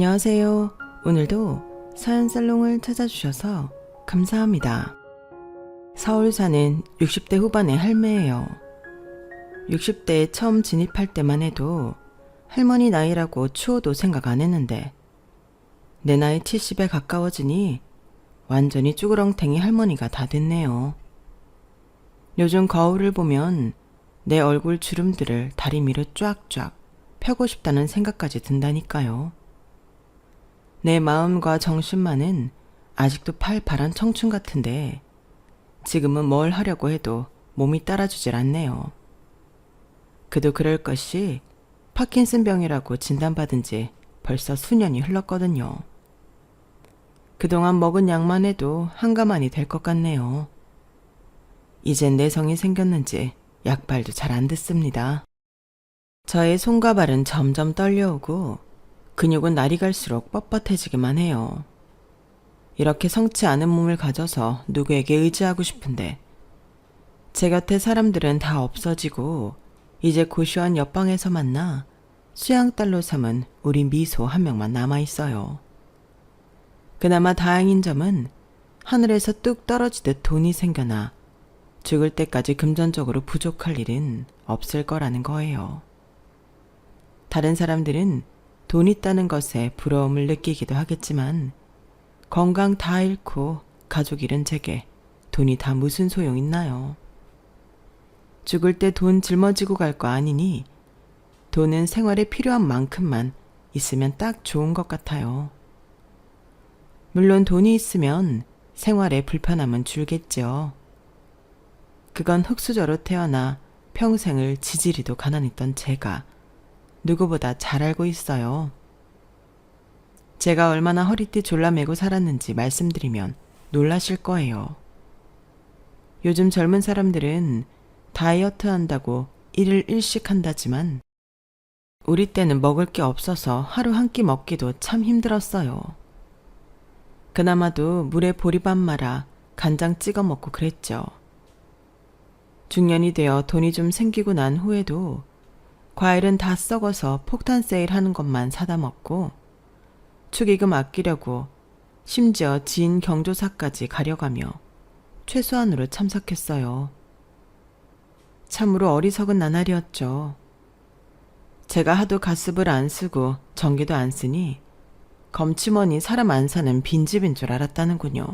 안녕하세요. 오늘도 사연살롱을 찾아주셔서 감사합니다. 서울 사는 60대 후반의 할매예요. 60대에 처음 진입할 때만 해도 할머니 나이라고 추워도 생각 안 했는데 내 나이 70에 가까워지니 완전히 쭈그렁탱이 할머니가 다 됐네요. 요즘 거울을 보면 내 얼굴 주름들을 다리미로 쫙쫙 펴고 싶다는 생각까지 든다니까요. 내 마음과 정신만은 아직도 팔팔한 청춘 같은데 지금은 뭘 하려고 해도 몸이 따라주질 않네요. 그도 그럴 것이 파킨슨병이라고 진단받은 지 벌써 수년이 흘렀거든요. 그동안 먹은 약만 해도 한가만이 될 것 같네요. 이젠 내성이 생겼는지 약발도 잘 안 듣습니다. 저의 손과 발은 점점 떨려오고 근육은 날이 갈수록 뻣뻣해지기만 해요. 이렇게 성치 않은 몸을 가져서 누구에게 의지하고 싶은데 제 곁에 사람들은 다 없어지고 이제 고시원 옆방에서 만나 수양딸로 삼은 우리 미소 한 명만 남아있어요. 그나마 다행인 점은 하늘에서 뚝 떨어지듯 돈이 생겨나 죽을 때까지 금전적으로 부족할 일은 없을 거라는 거예요. 다른 사람들은 돈 있다는 것에 부러움을 느끼기도 하겠지만 건강 다 잃고 가족 잃은 제게 돈이 다 무슨 소용 있나요? 죽을 때 돈 짊어지고 갈 거 아니니 돈은 생활에 필요한 만큼만 있으면 딱 좋은 것 같아요. 물론 돈이 있으면 생활에 불편함은 줄겠죠. 그건 흙수저로 태어나 평생을 지지리도 가난했던 제가 누구보다 잘 알고 있어요. 제가 얼마나 허리띠 졸라매고 살았는지 말씀드리면 놀라실 거예요. 요즘 젊은 사람들은 다이어트 한다고 일을 일식한다지만 우리 때는 먹을 게 없어서 하루 한 끼 먹기도 참 힘들었어요. 그나마도 물에 보리밥 말아 간장 찍어 먹고 그랬죠. 중년이 되어 돈이 좀 생기고 난 후에도 과일은 다 썩어서 폭탄 세일하는 것만 사다 먹고 축의금 아끼려고 심지어 지인 경조사까지 가려가며 최소한으로 참석했어요. 참으로 어리석은 나날이었죠. 제가 하도 가습을 안 쓰고 전기도 안 쓰니 검치머니 사람 안 사는 빈집인 줄 알았다는군요.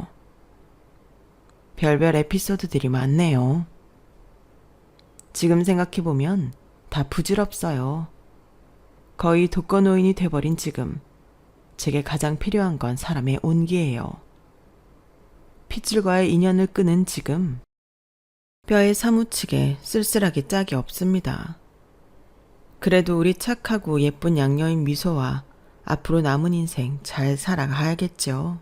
별별 에피소드들이 많네요. 지금 생각해보면 다 부질없어요. 거의 독거노인이 돼버린 지금 제게 가장 필요한 건 사람의 온기예요. 핏줄과의 인연을 끄는 지금 뼈에 사무치게 쓸쓸하게 짝이 없습니다. 그래도 우리 착하고 예쁜 양녀인 미소와 앞으로 남은 인생 잘 살아가야겠죠.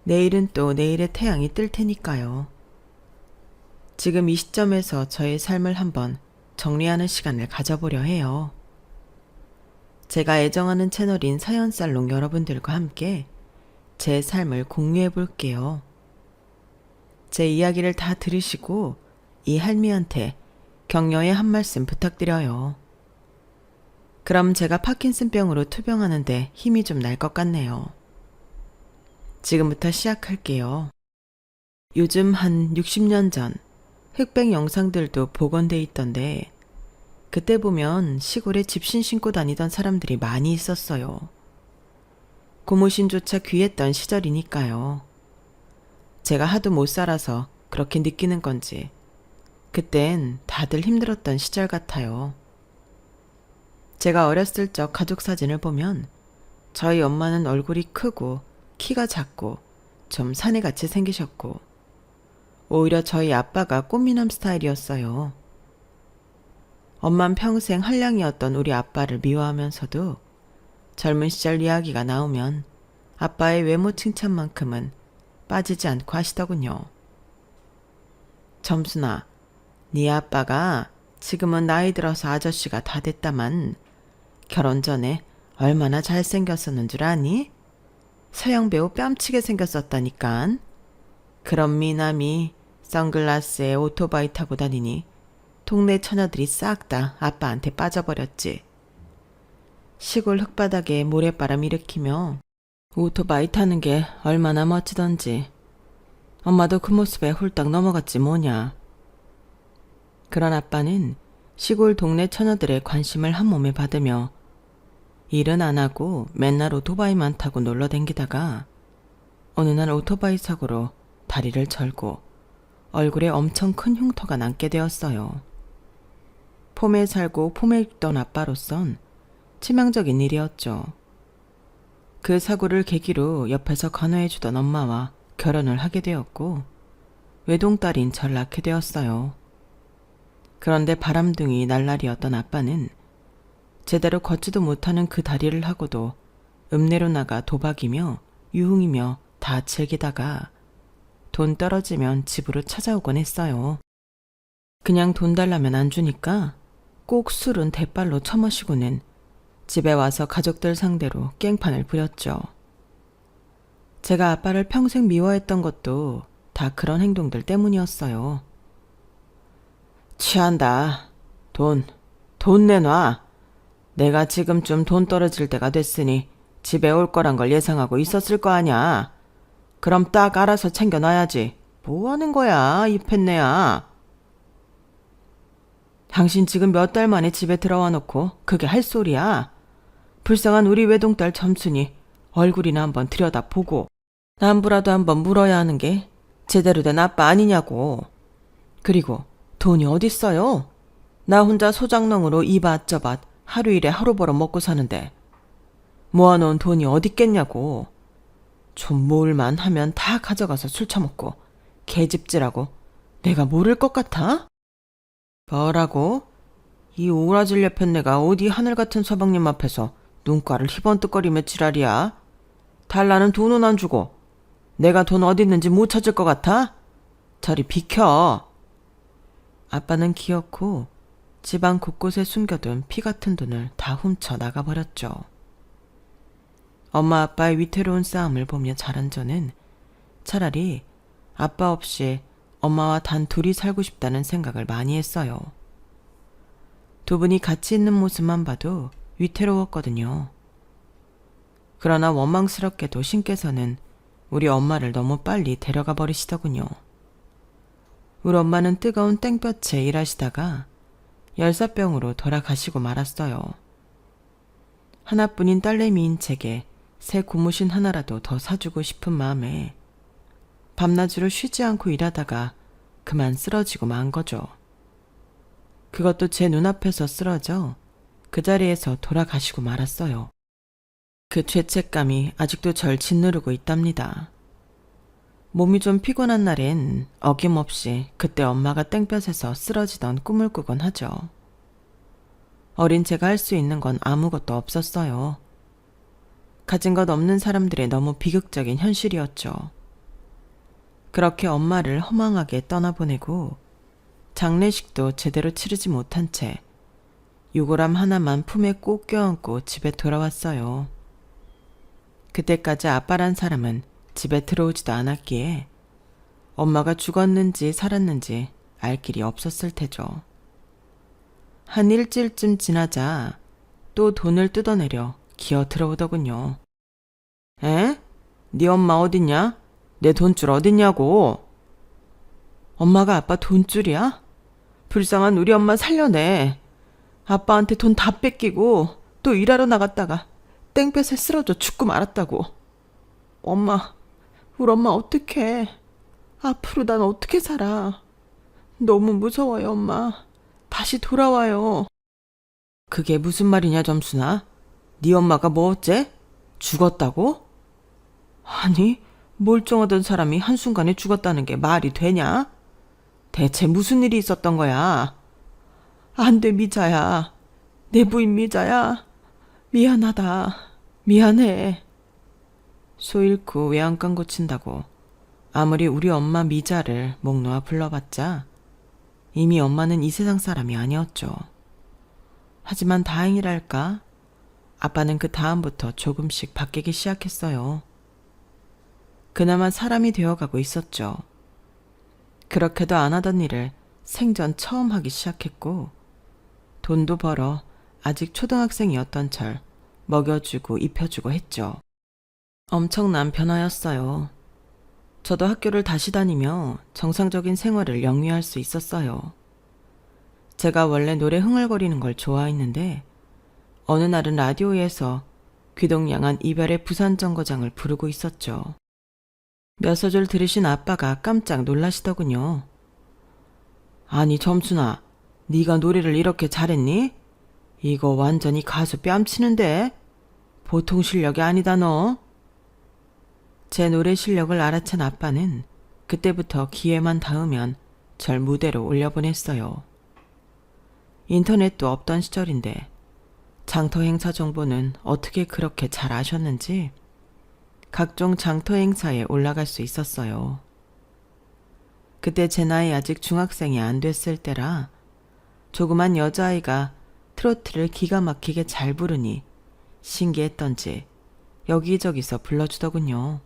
내일은 또 내일의 태양이 뜰 테니까요. 지금 이 시점에서 저의 삶을 한번 정리하는 시간을 가져보려 해요. 제가 애정하는 채널인 사연살롱 여러분들과 함께 제 삶을 공유해 볼게요. 제 이야기를 다 들으시고 이 할미한테 격려의 한 말씀 부탁드려요. 그럼 제가 파킨슨병으로 투병하는데 힘이 좀 날 것 같네요. 지금부터 시작할게요. 요즘 한 60년 전 흑백 영상들도 복원돼 있던데 그때 보면 시골에 집신 신고 다니던 사람들이 많이 있었어요. 고무신조차 귀했던 시절이니까요. 제가 하도 못 살아서 그렇게 느끼는 건지 그땐 다들 힘들었던 시절 같아요. 제가 어렸을 적 가족 사진을 보면 저희 엄마는 얼굴이 크고 키가 작고 좀 사내같이 생기셨고 오히려 저희 아빠가 꽃미남 스타일이었어요. 엄만 평생 한량이었던 우리 아빠를 미워하면서도 젊은 시절 이야기가 나오면 아빠의 외모 칭찬만큼은 빠지지 않고 하시더군요. 점순아, 네 아빠가 지금은 나이 들어서 아저씨가 다 됐다만 결혼 전에 얼마나 잘생겼었는 줄 아니? 서양 배우 뺨치게 생겼었다니깐. 그런 미남이 선글라스에 오토바이 타고 다니니 동네 처녀들이 싹 다 아빠한테 빠져버렸지. 시골 흙바닥에 모래바람 일으키며 오토바이 타는 게 얼마나 멋지던지. 엄마도 그 모습에 홀딱 넘어갔지 뭐냐. 그런 아빠는 시골 동네 처녀들의 관심을 한 몸에 받으며 일은 안 하고 맨날 오토바이만 타고 놀러 댕기다가 어느 날 오토바이 사고로 다리를 절고 얼굴에 엄청 큰 흉터가 남게 되었어요. 폼에 살고 폼에 입던 아빠로선 치명적인 일이었죠. 그 사고를 계기로 옆에서 간호해주던 엄마와 결혼을 하게 되었고 외동딸인 저를 낳게 되었어요. 그런데 바람둥이 날라리였던 아빠는 제대로 걷지도 못하는 그 다리를 하고도 읍내로 나가 도박이며 유흥이며 다 즐기다가 돈 떨어지면 집으로 찾아오곤 했어요. 그냥 돈 달라면 안 주니까 꼭 술은 대빨로 처마시고는 집에 와서 가족들 상대로 깽판을 부렸죠. 제가 아빠를 평생 미워했던 것도 다 그런 행동들 때문이었어요. 취한다. 돈 내놔. 내가 지금쯤 돈 떨어질 때가 됐으니 집에 올 거란 걸 예상하고 있었을 거 아냐. 그럼 딱 알아서 챙겨놔야지. 뭐 하는 거야, 이 팻내야. 당신 지금 몇 달 만에 집에 들어와 놓고 그게 할 소리야. 불쌍한 우리 외동딸 점순이 얼굴이나 한번 들여다보고 남부라도 한번 물어야 하는 게 제대로 된 아빠 아니냐고. 그리고 돈이 어딨어요? 나 혼자 소장농으로 이밭 저밭 하루 일에 하루 벌어 먹고 사는데 모아놓은 돈이 어딨겠냐고. 좀 모을만 하면 다 가져가서 술 처먹고 개집질하고 내가 모를 것 같아? 뭐라고? 이 오라질 녀편네가 어디 하늘같은 서방님 앞에서 눈가를 희번뜩거리며 지랄이야? 달라는 돈은 안 주고 내가 돈 어디 있는지 못 찾을 것 같아? 저리 비켜. 아빠는 기어코 집안 곳곳에 숨겨둔 피 같은 돈을 다 훔쳐 나가버렸죠. 엄마 아빠의 위태로운 싸움을 보며 자란 저는 차라리 아빠 없이 엄마와 단 둘이 살고 싶다는 생각을 많이 했어요. 두 분이 같이 있는 모습만 봐도 위태로웠거든요. 그러나 원망스럽게도 신께서는 우리 엄마를 너무 빨리 데려가 버리시더군요. 우리 엄마는 뜨거운 땡볕에 일하시다가 열사병으로 돌아가시고 말았어요. 하나뿐인 딸내미인 제게 새 고무신 하나라도 더 사주고 싶은 마음에 밤낮으로 쉬지 않고 일하다가 그만 쓰러지고 만 거죠. 그것도 제 눈앞에서 쓰러져 그 자리에서 돌아가시고 말았어요. 그 죄책감이 아직도 절 짓누르고 있답니다. 몸이 좀 피곤한 날엔 어김없이 그때 엄마가 땡볕에서 쓰러지던 꿈을 꾸곤 하죠. 어린 제가 할 수 있는 건 아무것도 없었어요. 가진 것 없는 사람들의 너무 비극적인 현실이었죠. 그렇게 엄마를 허망하게 떠나보내고 장례식도 제대로 치르지 못한 채 유골함 하나만 품에 꼭 껴안고 집에 돌아왔어요. 그때까지 아빠란 사람은 집에 들어오지도 않았기에 엄마가 죽었는지 살았는지 알 길이 없었을 테죠. 한 일주일쯤 지나자 또 돈을 뜯어내려 기어 들어오더군요. 에? 네 엄마 어딨냐? 내 돈줄 어딨냐고. 엄마가 아빠 돈줄이야? 불쌍한 우리 엄마 살려내. 아빠한테 돈 다 뺏기고 또 일하러 나갔다가 땡볕에 쓰러져 죽고 말았다고. 엄마, 우리 엄마 어떡해. 앞으로 난 어떻게 살아. 너무 무서워요, 엄마. 다시 돌아와요. 그게 무슨 말이냐, 점순아? 네 엄마가 뭐 어째? 죽었다고? 아니, 멀쩡하던 사람이 한순간에 죽었다는 게 말이 되냐? 대체 무슨 일이 있었던 거야? 안 돼, 미자야. 내 부인 미자야. 미안하다. 미안해. 소 잃고 외양간 고친다고 아무리 우리 엄마 미자를 목 놓아 불러봤자 이미 엄마는 이 세상 사람이 아니었죠. 하지만 다행이랄까 아빠는 그 다음부터 조금씩 바뀌기 시작했어요. 그나마 사람이 되어가고 있었죠. 그렇게도 안 하던 일을 생전 처음 하기 시작했고 돈도 벌어 아직 초등학생이었던 절 먹여주고 입혀주고 했죠. 엄청난 변화였어요. 저도 학교를 다시 다니며 정상적인 생활을 영위할 수 있었어요. 제가 원래 노래 흥얼거리는 걸 좋아했는데 어느 날은 라디오에서 귀동냥한 이별의 부산정거장을 부르고 있었죠. 몇 소절 들으신 아빠가 깜짝 놀라시더군요. 아니 점순아, 네가 노래를 이렇게 잘했니? 이거 완전히 가수 뺨치는데? 보통 실력이 아니다 너. 제 노래 실력을 알아챈 아빠는 그때부터 기회만 닿으면 절 무대로 올려보냈어요. 인터넷도 없던 시절인데 장터 행사 정보는 어떻게 그렇게 잘 아셨는지 각종 장터 행사에 올라갈 수 있었어요. 그때 제 나이 아직 중학생이 안 됐을 때라 조그만 여자아이가 트로트를 기가 막히게 잘 부르니 신기했던지 여기저기서 불러주더군요.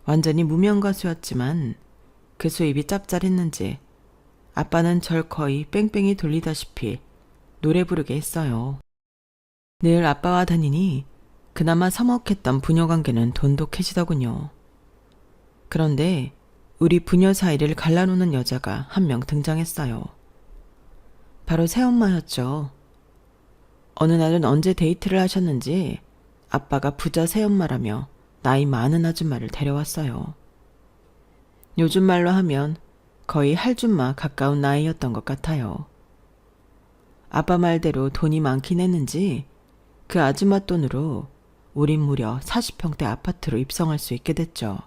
완전히 무명 가수였지만 그 수입이 짭짤했는지 아빠는 절 거의 뺑뺑이 돌리다시피 노래 부르게 했어요. 늘 아빠와 다니니 그나마 서먹했던 부녀관계는 돈독해지더군요. 그런데 우리 부녀 사이를 갈라놓는 여자가 한 명 등장했어요. 바로 새엄마였죠. 어느 날은 언제 데이트를 하셨는지 아빠가 부자 새엄마라며 나이 많은 아줌마를 데려왔어요. 요즘 말로 하면 거의 할줌마 가까운 나이였던 것 같아요. 아빠 말대로 돈이 많긴 했는지 그 아줌마 돈으로 우린 무려 40평대 아파트로 입성할 수 있게 됐죠.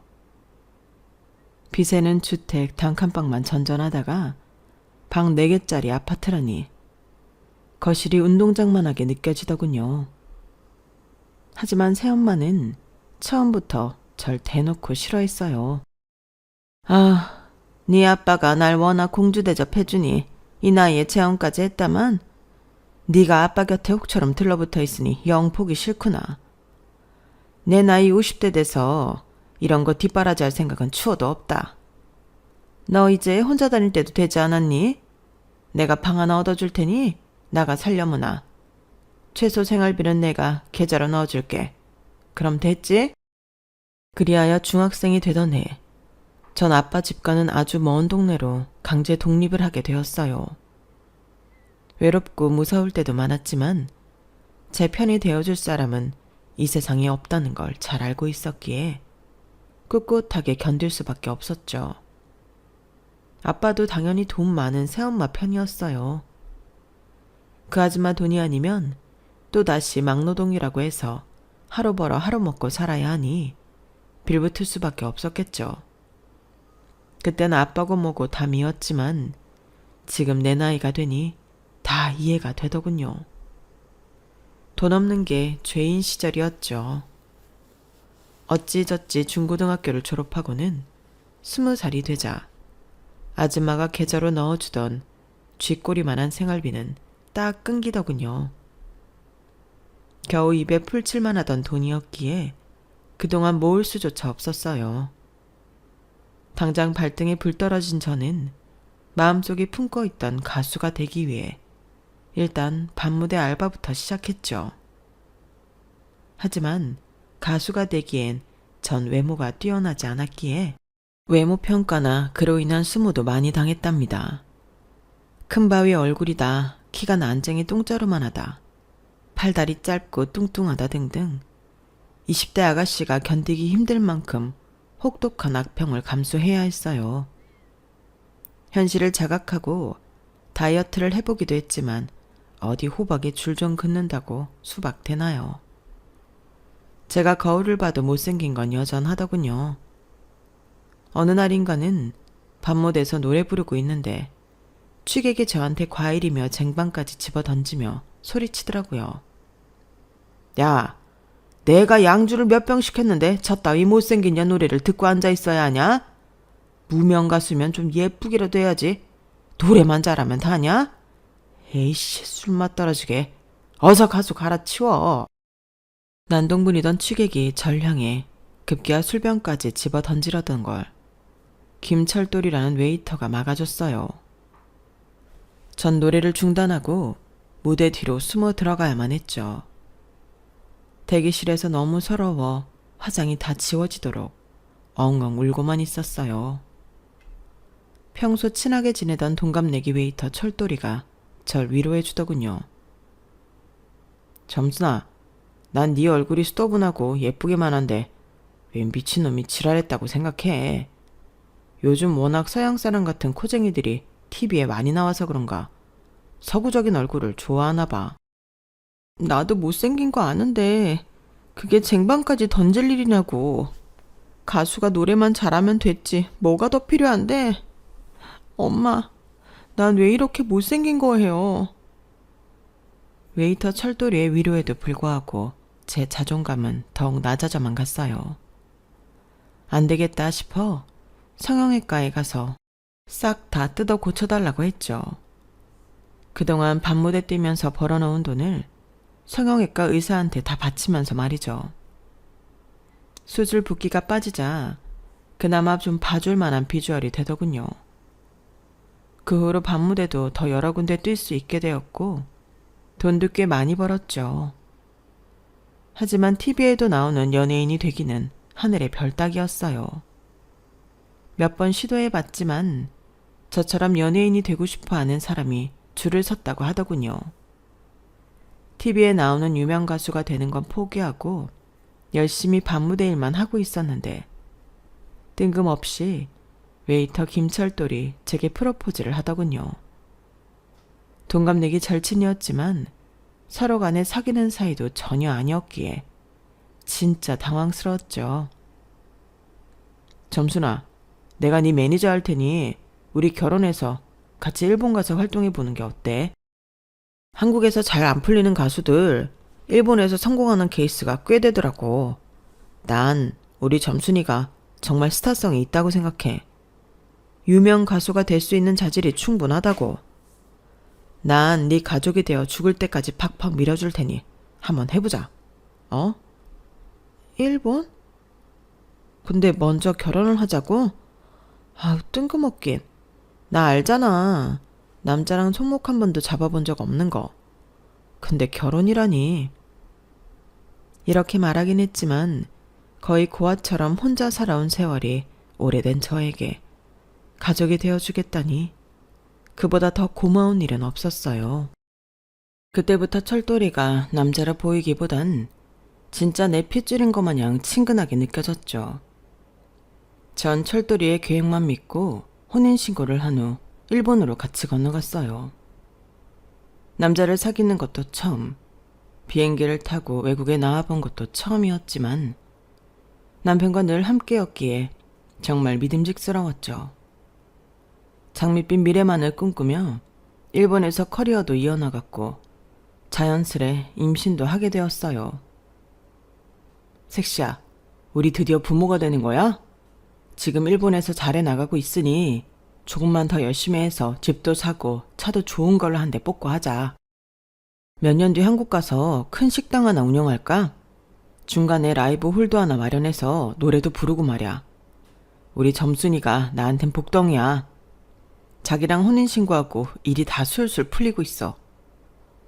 빚에는 주택 단칸방만 전전하다가 방 4개짜리 아파트라니 거실이 운동장만하게 느껴지더군요. 하지만 새엄마는 처음부터 절 대놓고 싫어했어요. 아, 네 아빠가 날 워낙 공주 대접해주니 이 나이에 재혼까지 했다만 네가 아빠 곁에 혹처럼 들러붙어 있으니 영 보기 싫구나. 내 나이 50대 돼서 이런 거 뒷바라지 할 생각은 추워도 없다. 너 이제 혼자 다닐 때도 되지 않았니? 내가 방 하나 얻어줄 테니 나가 살려무나. 최소 생활비는 내가 계좌로 넣어줄게. 그럼 됐지? 그리하여 중학생이 되던 해, 전 아빠 집과는 아주 먼 동네로 강제 독립을 하게 되었어요. 외롭고 무서울 때도 많았지만 제 편이 되어줄 사람은 이 세상에 없다는 걸 잘 알고 있었기에 꿋꿋하게 견딜 수밖에 없었죠. 아빠도 당연히 돈 많은 새엄마 편이었어요. 그 아줌마 돈이 아니면 또다시 막노동이라고 해서 하루 벌어 하루 먹고 살아야 하니 빌붙을 수밖에 없었겠죠. 그땐 아빠고 뭐고 다 미웠지만 지금 내 나이가 되니 다 이해가 되더군요. 돈 없는 게 죄인 시절이었죠. 어찌저찌 중고등학교를 졸업하고는 20살이 되자 아줌마가 계좌로 넣어주던 쥐꼬리만한 생활비는 딱 끊기더군요. 겨우 입에 풀칠만 하던 돈이었기에 그동안 모을 수조차 없었어요. 당장 발등에 불 떨어진 저는 마음속에 품고 있던 가수가 되기 위해 일단 밤무대 알바부터 시작했죠. 하지만 가수가 되기엔 전 외모가 뛰어나지 않았기에 외모 평가나 그로 인한 수모도 많이 당했답니다. 큰 바위 얼굴이다, 키가 난쟁이 똥자루만 하다, 팔다리 짧고 뚱뚱하다 등등 20대 아가씨가 견디기 힘들 만큼 혹독한 악평을 감수해야 했어요. 현실을 자각하고 다이어트를 해보기도 했지만 어디 호박에 줄 좀 긋는다고 수박 되나요? 제가 거울을 봐도 못생긴 건 여전하더군요. 어느 날인가는 밤못에서 노래 부르고 있는데 취객이 저한테 과일이며 쟁반까지 집어던지며 소리치더라고요. 야, 내가 양주를 몇 병 시켰는데 저 따위 못생긴 년 노래를 듣고 앉아있어야 하냐? 무명 가수면 좀 예쁘기라도 해야지. 노래만 잘하면 다냐? 에이씨, 술맛 떨어지게. 어서 가수 갈아치워. 난동분이던 취객이 절 향해 급기야 술병까지 집어 던지려던 걸 김철돌이라는 웨이터가 막아줬어요. 전 노래를 중단하고 무대 뒤로 숨어 들어가야만 했죠. 대기실에서 너무 서러워 화장이 다 지워지도록 엉엉 울고만 있었어요. 평소 친하게 지내던 동갑내기 웨이터 철돌이가 절 위로해 주더군요. 점순아, 난 네 얼굴이 수더분하고 예쁘기만 한데 왜 미친놈이 지랄했다고 생각해. 요즘 워낙 서양 사람 같은 코쟁이들이 TV에 많이 나와서 그런가 서구적인 얼굴을 좋아하나 봐. 나도 못생긴 거 아는데 그게 쟁반까지 던질 일이냐고. 가수가 노래만 잘하면 됐지 뭐가 더 필요한데. 엄마, 난 왜 이렇게 못생긴 거예요? 웨이터 철돌이의 위로에도 불구하고 제 자존감은 더욱 낮아져만 갔어요. 안 되겠다 싶어 성형외과에 가서 싹 다 뜯어 고쳐달라고 했죠. 그동안 밤무대 뛰면서 벌어놓은 돈을 성형외과 의사한테 다 바치면서 말이죠. 수술 붓기가 빠지자 그나마 좀 봐줄 만한 비주얼이 되더군요. 그 후로 밤무대도 더 여러 군데 뛸 수 있게 되었고 돈도 꽤 많이 벌었죠. 하지만 TV에도 나오는 연예인이 되기는 하늘의 별 따기였어요. 몇 번 시도해봤지만 저처럼 연예인이 되고 싶어 하는 사람이 줄을 섰다고 하더군요. TV에 나오는 유명 가수가 되는 건 포기하고 열심히 밤무대 일만 하고 있었는데 뜬금없이 웨이터 김철돌이 제게 프로포즈를 하더군요. 동갑내기 절친이었지만 서로 간에 사귀는 사이도 전혀 아니었기에 진짜 당황스러웠죠. 점순아, 내가 네 매니저 할 테니 우리 결혼해서 같이 일본 가서 활동해보는 게 어때? 한국에서 잘 안 풀리는 가수들 일본에서 성공하는 케이스가 꽤 되더라고. 난 우리 점순이가 정말 스타성이 있다고 생각해. 유명 가수가 될 수 있는 자질이 충분하다고. 난 네 가족이 되어 죽을 때까지 팍팍 밀어줄 테니 한번 해보자. 어? 일본? 근데 먼저 결혼을 하자고? 아우, 뜬금없긴. 나 알잖아. 남자랑 손목 한 번도 잡아본 적 없는 거. 근데 결혼이라니. 이렇게 말하긴 했지만 거의 고아처럼 혼자 살아온 세월이 오래된 저에게 가족이 되어주겠다니 그보다 더 고마운 일은 없었어요. 그때부터 철돌이가 남자라 보이기보단 진짜 내 핏줄인 것 마냥 친근하게 느껴졌죠. 전 철돌이의 계획만 믿고 혼인신고를 한 후 일본으로 같이 건너갔어요. 남자를 사귀는 것도 처음, 비행기를 타고 외국에 나와본 것도 처음이었지만 남편과 늘 함께였기에 정말 믿음직스러웠죠. 장밋빛 미래만을 꿈꾸며 일본에서 커리어도 이어나갔고 자연스레 임신도 하게 되었어요. 색시야, 우리 드디어 부모가 되는 거야? 지금 일본에서 잘해 나가고 있으니 조금만 더 열심히 해서 집도 사고 차도 좋은 걸로 한 대 뽑고 하자. 몇 년 뒤 한국 가서 큰 식당 하나 운영할까? 중간에 라이브 홀도 하나 마련해서 노래도 부르고 말이야. 우리 점순이가 나한텐 복덩이야. 자기랑 혼인신고하고 일이 다 술술 풀리고 있어.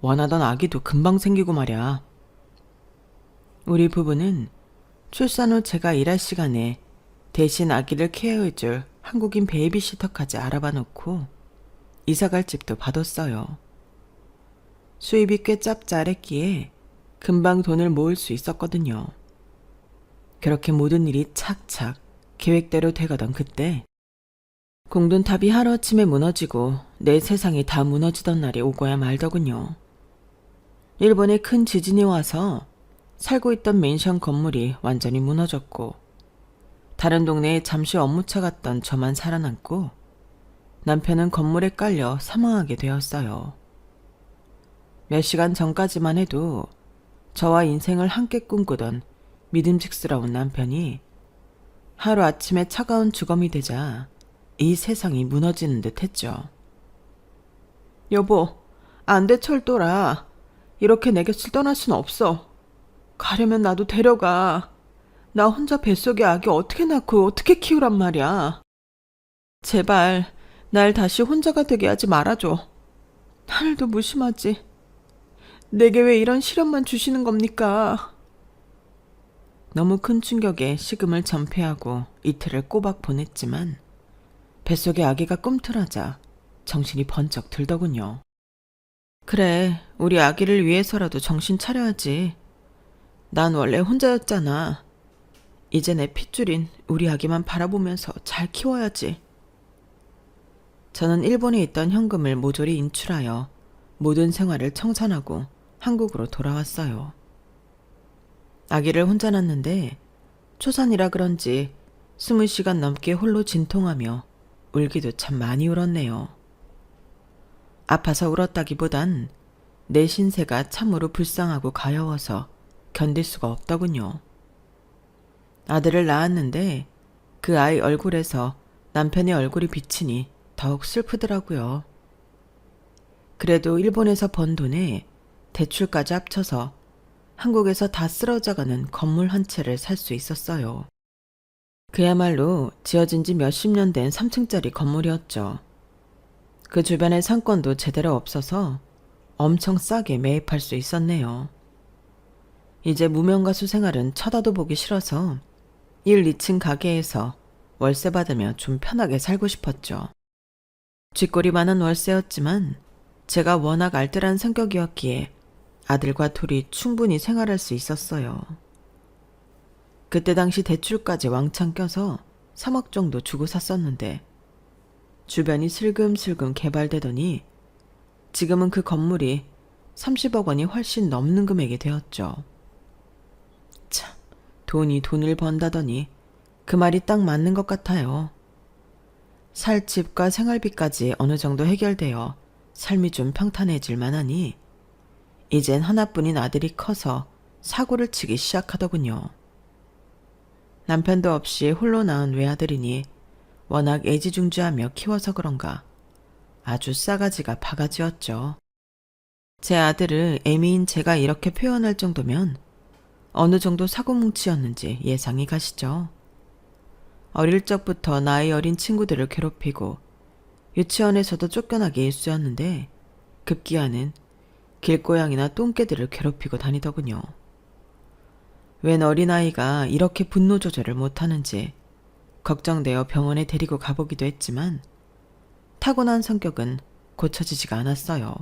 원하던 아기도 금방 생기고 말이야. 우리 부부는 출산 후 제가 일할 시간에 대신 아기를 케어해줄 한국인 베이비시터까지 알아봐 놓고 이사갈 집도 봐뒀어요. 수입이 꽤 짭짤했기에 금방 돈을 모을 수 있었거든요. 그렇게 모든 일이 착착 계획대로 돼가던 그때 공든탑이 하루아침에 무너지고 내 세상이 다 무너지던 날이 오고야 말더군요. 일본에 큰 지진이 와서 살고 있던 맨션 건물이 완전히 무너졌고 다른 동네에 잠시 업무차 갔던 저만 살아남고 남편은 건물에 깔려 사망하게 되었어요. 몇 시간 전까지만 해도 저와 인생을 함께 꿈꾸던 믿음직스러운 남편이 하루아침에 차가운 주검이 되자 이 세상이 무너지는 듯 했죠. 여보, 안 돼 철돌아. 이렇게 내 곁을 떠날 순 없어. 가려면 나도 데려가. 나 혼자 뱃속에 아기 어떻게 낳고 어떻게 키우란 말이야. 제발 날 다시 혼자가 되게 하지 말아줘. 하늘도 무심하지. 내게 왜 이런 시련만 주시는 겁니까? 너무 큰 충격에 식음을 전폐하고 이틀을 꼬박 보냈지만 뱃속에 아기가 꿈틀하자 정신이 번쩍 들더군요. 그래, 우리 아기를 위해서라도 정신 차려야지. 난 원래 혼자였잖아. 이제 내 핏줄인 우리 아기만 바라보면서 잘 키워야지. 저는 일본에 있던 현금을 모조리 인출하여 모든 생활을 청산하고 한국으로 돌아왔어요. 아기를 혼자 낳는데 초산이라 그런지 20시간 넘게 홀로 진통하며 울기도 참 많이 울었네요. 아파서 울었다기보단 내 신세가 참으로 불쌍하고 가여워서 견딜 수가 없더군요. 아들을 낳았는데 그 아이 얼굴에서 남편의 얼굴이 비치니 더욱 슬프더라고요. 그래도 일본에서 번 돈에 대출까지 합쳐서 한국에서 다 쓰러져가는 건물 한 채를 살 수 있었어요. 그야말로 지어진 지 몇십 년 된 3층짜리 건물이었죠. 그 주변에 상권도 제대로 없어서 엄청 싸게 매입할 수 있었네요. 이제 무명가수 생활은 쳐다도 보기 싫어서 1, 2층 가게에서 월세 받으며 좀 편하게 살고 싶었죠. 쥐꼬리만한 월세였지만 제가 워낙 알뜰한 성격이었기에 아들과 둘이 충분히 생활할 수 있었어요. 그때 당시 대출까지 왕창 껴서 3억 정도 주고 샀었는데 주변이 슬금슬금 개발되더니 지금은 그 건물이 30억 원이 훨씬 넘는 금액이 되었죠. 참, 돈이 돈을 번다더니 그 말이 딱 맞는 것 같아요. 살 집과 생활비까지 어느 정도 해결되어 삶이 좀 평탄해질 만하니 이젠 하나뿐인 아들이 커서 사고를 치기 시작하더군요. 남편도 없이 홀로 낳은 외아들이니 워낙 애지중지하며 키워서 그런가 아주 싸가지가 바가지였죠. 제 아들을 애미인 제가 이렇게 표현할 정도면 어느 정도 사고뭉치였는지 예상이 가시죠. 어릴 적부터 나이 어린 친구들을 괴롭히고 유치원에서도 쫓겨나기 일쑤였는데 급기야는 길고양이나 똥개들을 괴롭히고 다니더군요. 웬 어린아이가 이렇게 분노 조절을 못하는지 걱정되어 병원에 데리고 가보기도 했지만 타고난 성격은 고쳐지지가 않았어요.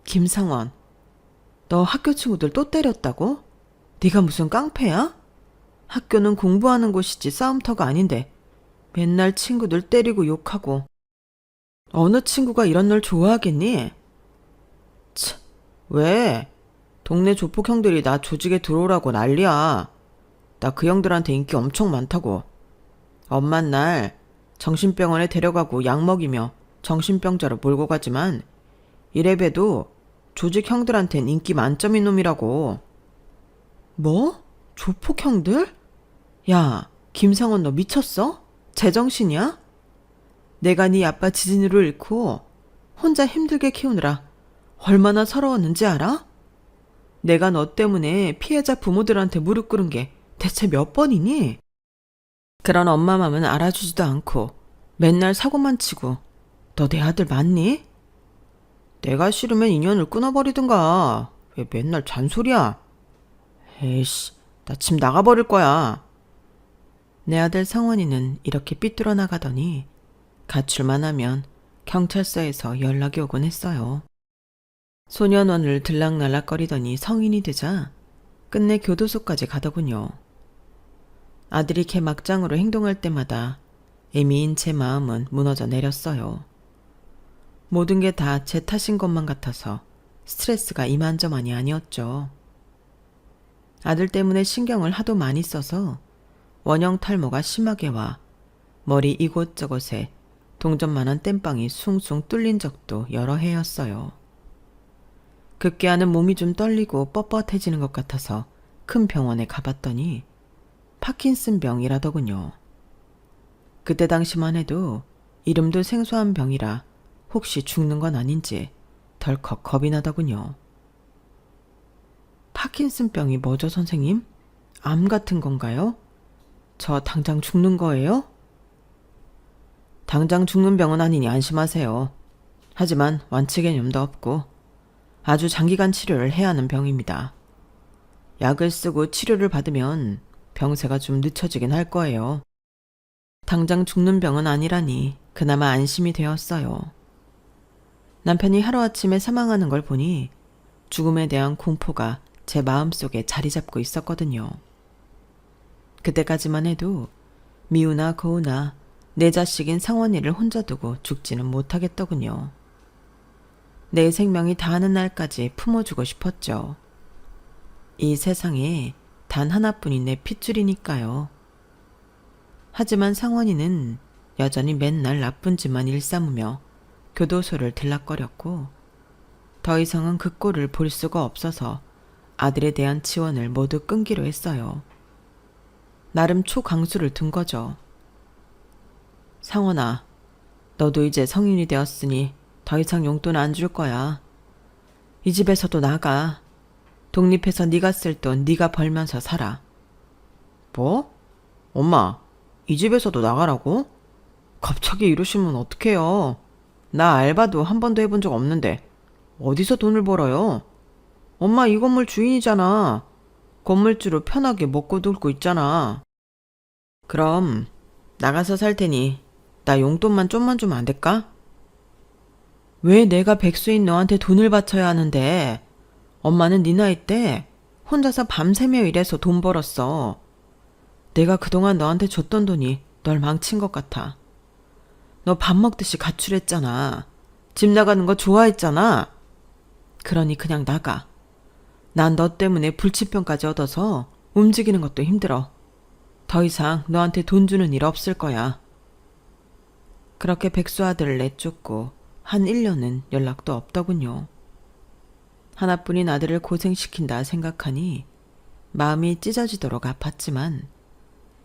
김상원, 너 학교 친구들 또 때렸다고? 네가 무슨 깡패야? 학교는 공부하는 곳이지 싸움터가 아닌데 맨날 친구들 때리고 욕하고. 어느 친구가 이런 널 좋아하겠니? 참, 왜? 동네 조폭 형들이 나 조직에 들어오라고 난리야. 나 그 형들한테 인기 엄청 많다고. 엄만 날 정신병원에 데려가고 약 먹이며 정신병자로 몰고 가지만 이래봬도 조직 형들한텐 인기 만점인 놈이라고. 뭐? 조폭 형들? 야, 김상원 너 미쳤어? 제정신이야? 내가 네 아빠 지진으로 잃고 혼자 힘들게 키우느라 얼마나 서러웠는지 알아? 내가 너 때문에 피해자 부모들한테 무릎 꿇은 게 대체 몇 번이니? 그런 엄마 맘은 알아주지도 않고 맨날 사고만 치고 너 내 아들 맞니? 내가 싫으면 인연을 끊어버리든가. 왜 맨날 잔소리야? 에이씨, 나 집 나가버릴 거야. 내 아들 성원이는 이렇게 삐뚤어 나가더니 가출만 하면 경찰서에서 연락이 오곤 했어요. 소년원을 들락날락거리더니 성인이 되자 끝내 교도소까지 가더군요. 아들이 걔 막장으로 행동할 때마다 애미인 제 마음은 무너져 내렸어요. 모든 게 다 제 탓인 것만 같아서 스트레스가 이만저만이 아니었죠. 아들 때문에 신경을 하도 많이 써서 원형 탈모가 심하게 와 머리 이곳저곳에 동전만한 땜빵이 숭숭 뚫린 적도 여러 해였어요. 급기야는 몸이 좀 떨리고 뻣뻣해지는 것 같아서 큰 병원에 가봤더니 파킨슨병이라더군요. 그때 당시만 해도 이름도 생소한 병이라 혹시 죽는 건 아닌지 덜컥 겁이 나더군요. 파킨슨병이 뭐죠, 선생님? 암 같은 건가요? 저 당장 죽는 거예요? 당장 죽는 병은 아니니 안심하세요. 하지만 완치 개념도 없고 아주 장기간 치료를 해야 하는 병입니다. 약을 쓰고 치료를 받으면 병세가 좀 늦춰지긴 할 거예요. 당장 죽는 병은 아니라니 그나마 안심이 되었어요. 남편이 하루아침에 사망하는 걸 보니 죽음에 대한 공포가 제 마음속에 자리 잡고 있었거든요. 그때까지만 해도 미우나 거우나 내 자식인 상원이를 혼자 두고 죽지는 못하겠더군요. 내 생명이 다하는 날까지 품어주고 싶었죠. 이 세상에 단 하나뿐인 내 핏줄이니까요. 하지만 상원이는 여전히 맨날 나쁜 짓만 일삼으며 교도소를 들락거렸고 더 이상은 그 꼴을 볼 수가 없어서 아들에 대한 지원을 모두 끊기로 했어요. 나름 초강수를 둔 거죠. 상원아, 너도 이제 성인이 되었으니 더 이상 용돈 안 줄 거야. 이 집에서도 나가. 독립해서 네가 쓸 돈 네가 벌면서 살아. 뭐? 엄마, 이 집에서도 나가라고? 갑자기 이러시면 어떡해요. 나 알바도 한 번도 해본 적 없는데 어디서 돈을 벌어요? 엄마 이 건물 주인이잖아. 건물주로 편하게 먹고 놀고 있잖아. 그럼 나가서 살 테니 나 용돈만 좀만 주면 안 될까? 왜 내가 백수인 너한테 돈을 바쳐야 하는데? 엄마는 네 나이 때 혼자서 밤새며 일해서 돈 벌었어. 내가 그동안 너한테 줬던 돈이 널 망친 것 같아. 너 밥 먹듯이 가출했잖아. 집 나가는 거 좋아했잖아. 그러니 그냥 나가. 난 너 때문에 불치병까지 얻어서 움직이는 것도 힘들어. 더 이상 너한테 돈 주는 일 없을 거야. 그렇게 백수 아들을 내쫓고 한 1년은 연락도 없더군요. 하나뿐인 아들을 고생시킨다 생각하니 마음이 찢어지도록 아팠지만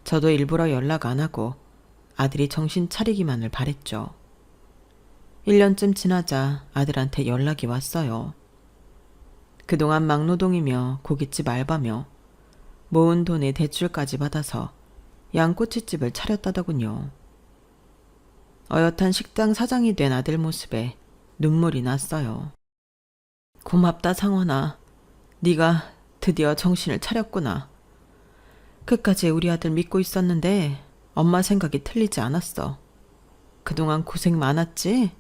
저도 일부러 연락 안 하고 아들이 정신 차리기만을 바랬죠. 1년쯤 지나자 아들한테 연락이 왔어요. 그동안 막노동이며 고깃집 알바며 모은 돈에 대출까지 받아서 양꼬치집을 차렸다더군요. 어엿한 식당 사장이 된 아들 모습에 눈물이 났어요. 고맙다 상원아. 네가 드디어 정신을 차렸구나. 끝까지 우리 아들 믿고 있었는데 엄마 생각이 틀리지 않았어. 그동안 고생 많았지?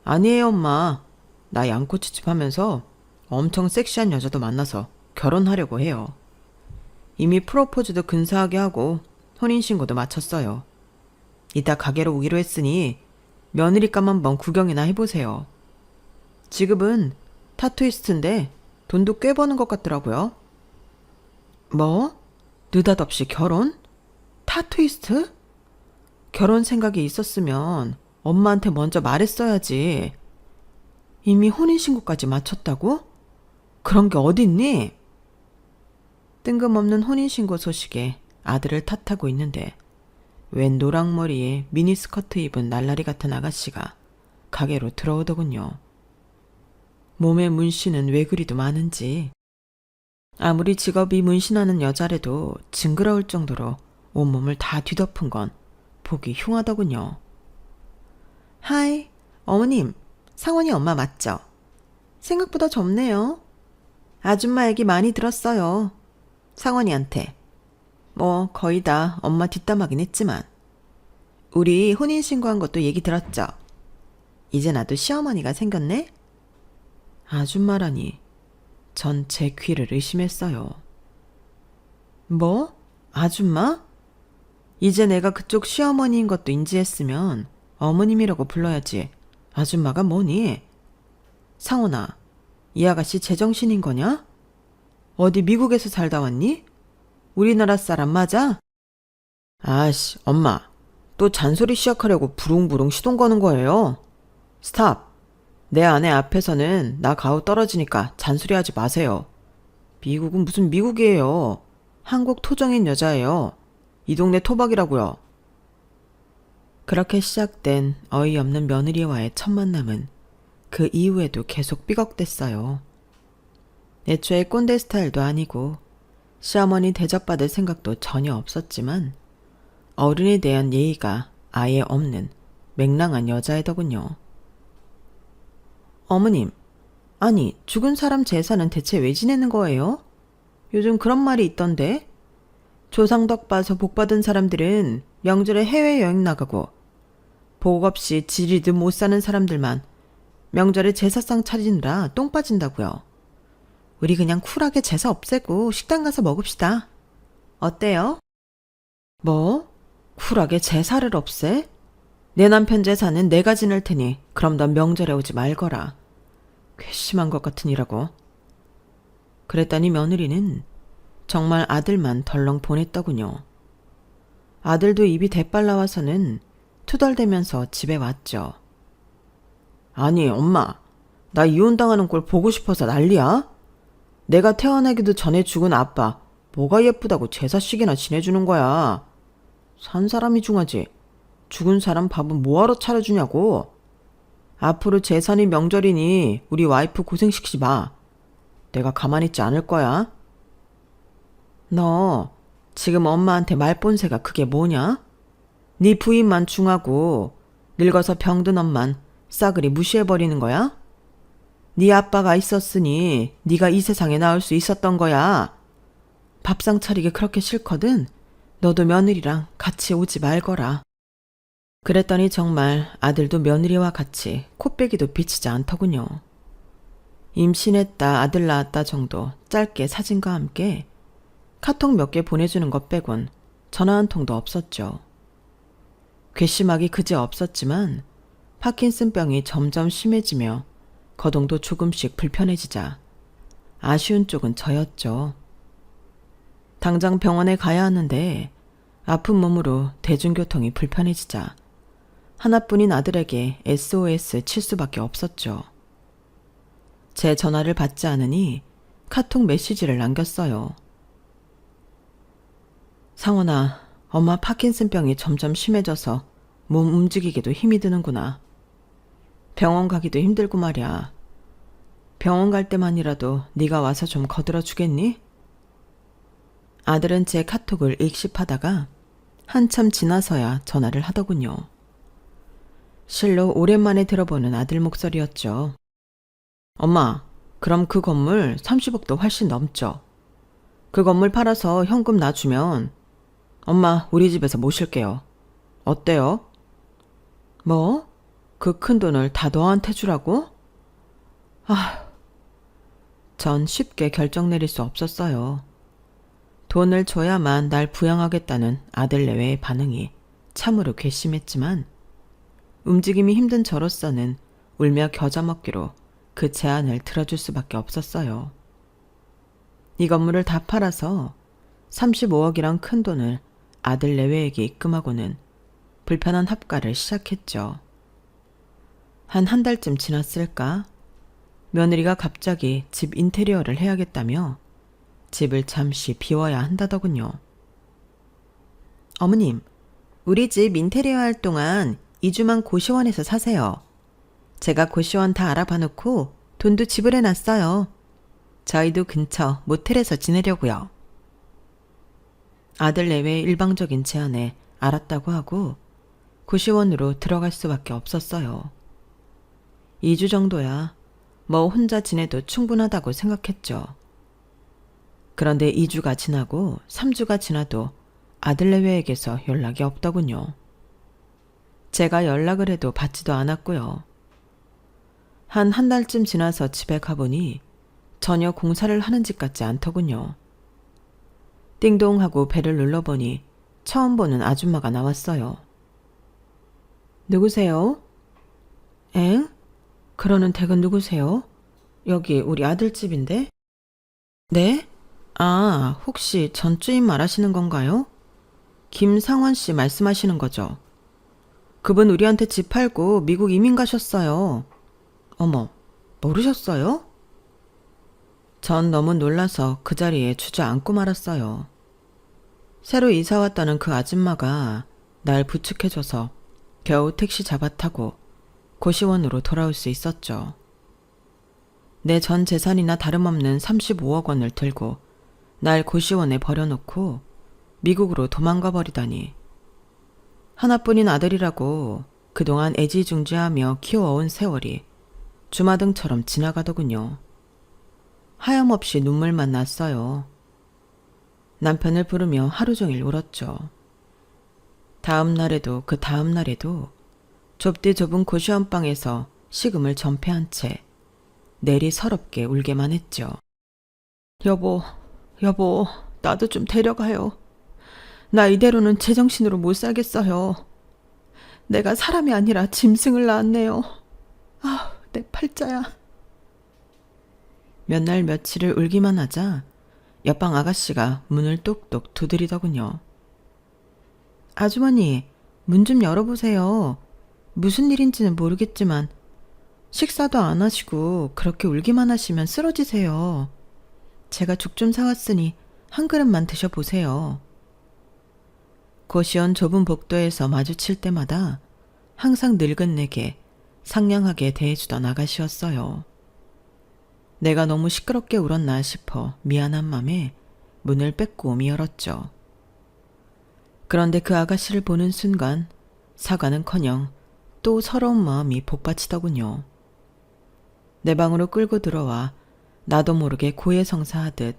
아니에요 엄마. 나 양꼬치집 하면서 엄청 섹시한 여자도 만나서 결혼하려고 해요. 이미 프로포즈도 근사하게 하고 혼인신고도 마쳤어요. 이따 가게로 오기로 했으니 며느리감 한번 구경이나 해보세요. 지금은 타투이스트인데 돈도 꽤 버는 것 같더라고요. 뭐? 느닷없이 결혼? 타투이스트? 결혼 생각이 있었으면 엄마한테 먼저 말했어야지. 이미 혼인신고까지 마쳤다고? 그런 게 어딨니? 뜬금없는 혼인신고 소식에 아들을 탓하고 있는데 웬 노랑머리에 미니스커트 입은 날라리 같은 아가씨가 가게로 들어오더군요. 몸에 문신은 왜 그리도 많은지. 아무리 직업이 문신하는 여자래도 징그러울 정도로 온몸을 다 뒤덮은 건 보기 흉하더군요. 하이, 어머님, 상원이 엄마 맞죠? 생각보다 젊네요. 아줌마 얘기 많이 들었어요. 상원이한테. 뭐 거의 다 엄마 뒷담화긴 했지만 우리 혼인신고한 것도 얘기 들었죠? 이제 나도 시어머니가 생겼네? 아줌마라니 전 제 귀를 의심했어요. 뭐? 아줌마? 이제 내가 그쪽 시어머니인 것도 인지했으면 어머님이라고 불러야지. 아줌마가 뭐니? 상원아, 이 아가씨 제정신인 거냐? 어디 미국에서 살다 왔니? 우리나라 사람 맞아? 아씨, 엄마. 또 잔소리 시작하려고 부릉부릉 시동 거는 거예요. 스탑. 내 아내 앞에서는 나 가오 떨어지니까 잔소리하지 마세요. 미국은 무슨 미국이에요. 한국 토종인 여자예요. 이 동네 토박이라고요. 그렇게 시작된 어이없는 며느리와의 첫 만남은 그 이후에도 계속 삐걱댔어요. 애초에 꼰대 스타일도 아니고 시어머니 대접받을 생각도 전혀 없었지만 어른에 대한 예의가 아예 없는 맹랑한 여자애더군요. 어머님, 아니 죽은 사람 제사는 대체 왜 지내는 거예요? 요즘 그런 말이 있던데. 조상덕 봐서 복 받은 사람들은 명절에 해외여행 나가고 복 없이 지리도 못 사는 사람들만 명절에 제사상 차리느라 똥 빠진다고요. 우리 그냥 쿨하게 제사 없애고 식당 가서 먹읍시다. 어때요? 뭐? 쿨하게 제사를 없애? 내 남편 제사는 내가 지낼 테니 그럼 넌 명절에 오지 말거라. 괘씸한 것 같으니라고. 그랬더니 며느리는 정말 아들만 덜렁 보냈더군요. 아들도 입이 대빨 나와서는 투덜대면서 집에 왔죠. 아니 엄마, 나 이혼당하는 꼴 보고 싶어서 난리야? 내가 태어나기도 전에 죽은 아빠 뭐가 예쁘다고 제사식이나 지내주는 거야. 산 사람이 중하지 죽은 사람 밥은 뭐하러 차려주냐고. 앞으로 제사니 명절이니 우리 와이프 고생시키지 마. 내가 가만히 있지 않을 거야. 너 지금 엄마한테 말본새가 그게 뭐냐? 네 부인만 중하고 늙어서 병든 엄만 싸그리 무시해버리는 거야? 네 아빠가 있었으니 네가 이 세상에 나올 수 있었던 거야. 밥상 차리기 그렇게 싫거든 너도 며느리랑 같이 오지 말거라. 그랬더니 정말 아들도 며느리와 같이 코빼기도 비치지 않더군요. 임신했다 아들 낳았다 정도 짧게 사진과 함께 카톡 몇 개 보내주는 것 빼곤 전화 한 통도 없었죠. 괘씸하기 그지 없었지만 파킨슨병이 점점 심해지며 거동도 조금씩 불편해지자 아쉬운 쪽은 저였죠. 당장 병원에 가야 하는데 아픈 몸으로 대중교통이 불편해지자 하나뿐인 아들에게 SOS 칠 수밖에 없었죠. 제 전화를 받지 않으니 카톡 메시지를 남겼어요. 상원아, 엄마 파킨슨병이 점점 심해져서 몸 움직이기도 힘이 드는구나. 병원 가기도 힘들고 말이야. 병원 갈 때만이라도 네가 와서 좀 거들어 주겠니? 아들은 제 카톡을 읽씹하다가 한참 지나서야 전화를 하더군요. 실로 오랜만에 들어보는 아들 목소리였죠. 엄마, 그럼 그 건물 30억도 훨씬 넘죠. 그 건물 팔아서 현금 놔주면 엄마 우리 집에서 모실게요. 어때요? 뭐? 그 큰 돈을 다 너한테 주라고? 전 쉽게 결정 내릴 수 없었어요. 돈을 줘야만 날 부양하겠다는 아들 내외의 반응이 참으로 괘씸했지만 움직임이 힘든 저로서는 울며 겨자 먹기로 그 제안을 들어줄 수밖에 없었어요. 이 건물을 다 팔아서 35억이란 큰 돈을 아들 내외에게 입금하고는 불편한 합가를 시작했죠. 한 달쯤 지났을까? 며느리가 갑자기 집 인테리어를 해야겠다며 집을 잠시 비워야 한다더군요. 어머님, 우리 집 인테리어 할 동안 2주만 고시원에서 사세요. 제가 고시원 다 알아봐 놓고 돈도 지불해 놨어요. 저희도 근처 모텔에서 지내려고요. 아들 내외의 일방적인 제안에 알았다고 하고 고시원으로 들어갈 수밖에 없었어요. 2주 정도야 뭐 혼자 지내도 충분하다고 생각했죠. 그런데 2주가 지나고 3주가 지나도 아들 내외에게서 연락이 없더군요. 제가 연락을 해도 받지도 않았고요. 한 달쯤 지나서 집에 가보니 전혀 공사를 하는 집 같지 않더군요. 띵동 하고 배를 눌러보니 처음 보는 아줌마가 나왔어요. 누구세요? 엥? 그러는 댁은 누구세요? 여기 우리 아들 집인데? 네? 아, 혹시 전주인 말하시는 건가요? 김상원 씨 말씀하시는 거죠? 그분 우리한테 집 팔고 미국 이민 가셨어요. 어머, 모르셨어요? 전 너무 놀라서 그 자리에 주저앉고 말았어요. 새로 이사 왔다는 그 아줌마가 날 부축해줘서 겨우 택시 잡아 타고 고시원으로 돌아올 수 있었죠. 내 전 재산이나 다름없는 35억 원을 들고 날 고시원에 버려놓고 미국으로 도망가 버리다니. 하나뿐인 아들이라고 그동안 애지중지하며 키워온 세월이 주마등처럼 지나가더군요. 하염없이 눈물만 났어요. 남편을 부르며 하루 종일 울었죠. 다음 날에도 그 다음 날에도 좁디 좁은 고시원방에서 식음을 전폐한 채 내리 서럽게 울게만 했죠. 여보, 나도 좀 데려가요. 나 이대로는 제정신으로 못 살겠어요. 내가 사람이 아니라 짐승을 낳았네요. 아, 내 팔자야. 몇 날 며칠을 울기만 하자 옆방 아가씨가 문을 똑똑 두드리더군요. 아주머니, 문 좀 열어보세요. 무슨 일인지는 모르겠지만 식사도 안 하시고 그렇게 울기만 하시면 쓰러지세요. 제가 죽 좀 사왔으니 한 그릇만 드셔보세요. 고시원 좁은 복도에서 마주칠 때마다 항상 늙은 내게 상냥하게 대해주던 아가씨였어요. 내가 너무 시끄럽게 울었나 싶어 미안한 맘에 문을 빼꼼히 열었죠. 그런데 그 아가씨를 보는 순간 사과는커녕 또 서러운 마음이 복받치더군요. 내 방으로 끌고 들어와 나도 모르게 고해성사하듯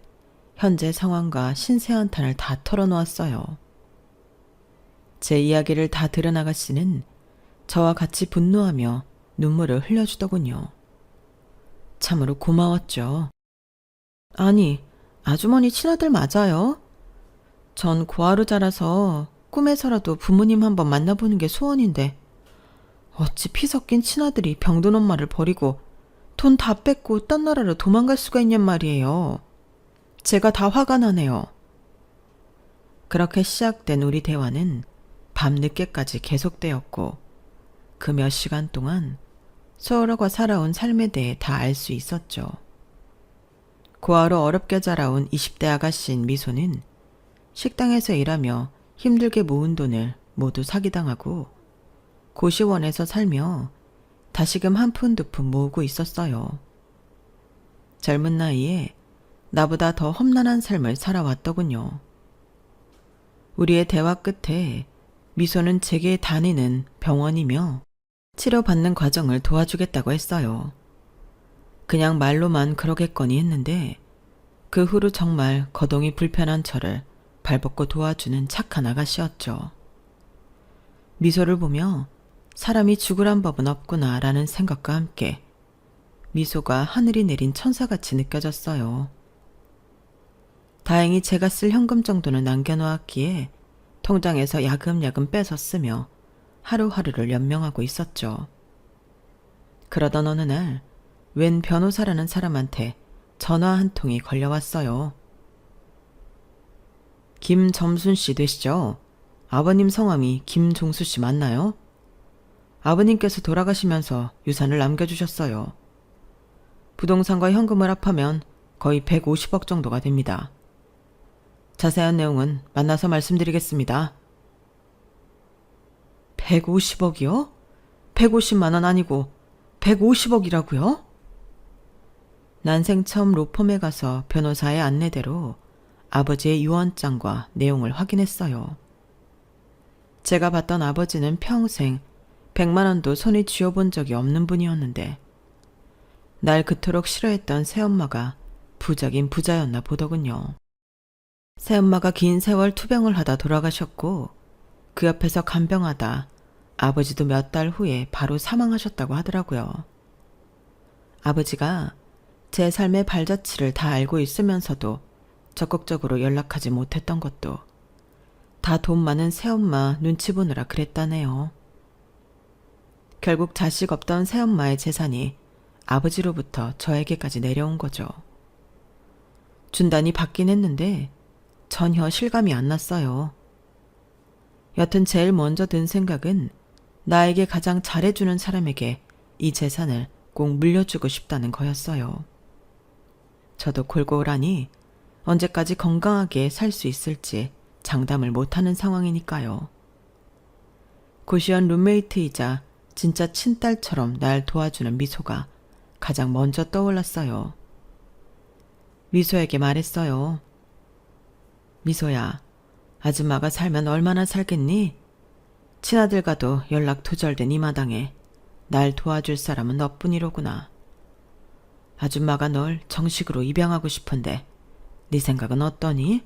현재 상황과 신세한탄을 다 털어놓았어요. 제 이야기를 다 들은 아가씨는 저와 같이 분노하며 눈물을 흘려주더군요. 참으로 고마웠죠. 아니, 아주머니 친아들 맞아요? 전 고아로 자라서 꿈에서라도 부모님 한번 만나보는 게 소원인데 어찌 피 섞인 친아들이 병든 엄마를 버리고 돈 다 뺏고 딴 나라로 도망갈 수가 있냔 말이에요. 제가 다 화가 나네요. 그렇게 시작된 우리 대화는 밤늦게까지 계속되었고 그 몇 시간 동안 서로가 살아온 삶에 대해 다 알 수 있었죠. 고아로 어렵게 자라온 20대 아가씨인 미소는 식당에서 일하며 힘들게 모은 돈을 모두 사기당하고 고시원에서 살며 다시금 한 푼 두 푼 모으고 있었어요. 젊은 나이에 나보다 더 험난한 삶을 살아왔더군요. 우리의 대화 끝에 미소는 제게 다니는 병원이며 치료받는 과정을 도와주겠다고 했어요. 그냥 말로만 그러겠거니 했는데 그 후로 정말 거동이 불편한 저를 발벗고 도와주는 착한 아가씨였죠. 미소를 보며 사람이 죽으란 법은 없구나 라는 생각과 함께 미소가 하늘이 내린 천사같이 느껴졌어요. 다행히 제가 쓸 현금 정도는 남겨놓았기에 통장에서 야금야금 빼서 쓰며 하루하루를 연명하고 있었죠. 그러던 어느 날 웬 변호사라는 사람한테 전화 한 통이 걸려왔어요. 김점순 씨 되시죠? 아버님 성함이 김종수 씨 맞나요? 아버님께서 돌아가시면서 유산을 남겨주셨어요. 부동산과 현금을 합하면 거의 150억 정도가 됩니다. 자세한 내용은 만나서 말씀드리겠습니다. 150억이요? 150만 원 아니고 150억이라고요? 난생 처음 로펌에 가서 변호사의 안내대로 아버지의 유언장과 내용을 확인했어요. 제가 봤던 아버지는 평생 100만 원도 손에 쥐어본 적이 없는 분이었는데 날 그토록 싫어했던 새엄마가 부적인 부자였나 보더군요. 새엄마가 긴 세월 투병을 하다 돌아가셨고 그 옆에서 간병하다 아버지도 몇 달 후에 바로 사망하셨다고 하더라고요. 아버지가 제 삶의 발자취를 다 알고 있으면서도 적극적으로 연락하지 못했던 것도 다 돈 많은 새엄마 눈치 보느라 그랬다네요. 결국 자식 없던 새엄마의 재산이 아버지로부터 저에게까지 내려온 거죠. 준단이 받긴 했는데 전혀 실감이 안 났어요. 여튼 제일 먼저 든 생각은 나에게 가장 잘해주는 사람에게 이 재산을 꼭 물려주고 싶다는 거였어요. 저도 골골하니 언제까지 건강하게 살 수 있을지 장담을 못하는 상황이니까요. 고시원 룸메이트이자 진짜 친딸처럼 날 도와주는 미소가 가장 먼저 떠올랐어요. 미소에게 말했어요. 미소야, 아줌마가 살면 얼마나 살겠니? 친아들과도 연락 두절된 이 마당에 날 도와줄 사람은 너뿐이로구나. 아줌마가 널 정식으로 입양하고 싶은데 네 생각은 어떠니?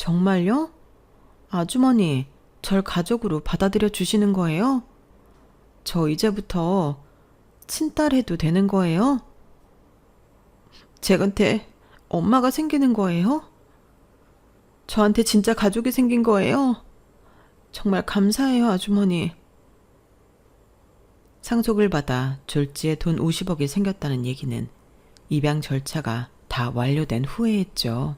정말요? 아주머니, 절 가족으로 받아들여 주시는 거예요? 저 이제부터 친딸 해도 되는 거예요? 제한테 엄마가 생기는 거예요? 저한테 진짜 가족이 생긴 거예요? 정말 감사해요, 아주머니. 상속을 받아 졸지에 돈 50억이 생겼다는 얘기는 입양 절차가 다 완료된 후에 했죠.